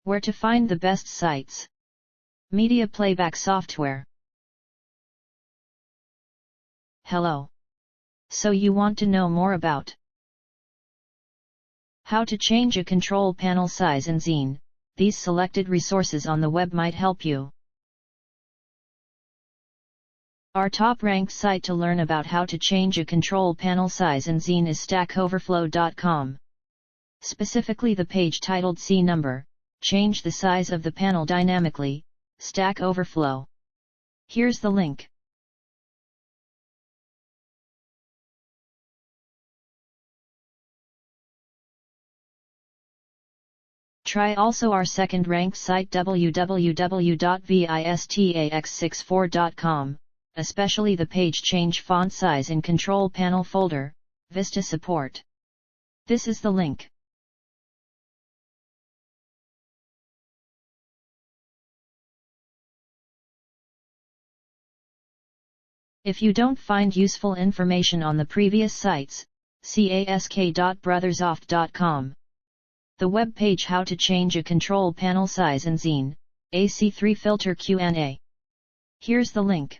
Where to find the best sites. Media playback software. Hello. So you want to know more about how to change a control panel size in Xine? These selected resources on the web might help you. Our top-ranked site to learn about how to change a control panel size in Xine is stackoverflow.com. Specifically the page titled C number, change the size of the panel dynamically, Stack Overflow. Here's the link. Try also our second-ranked site www.vistax64.com, especially the page Change Font Size in Control Panel folder, Vista Support. This is the link. If you don't find useful information on the previous sites, see ask.brothersoft.com. The web page How to Change a Control Panel Size in Xine, AC3 Filter Q&A. Here's the link.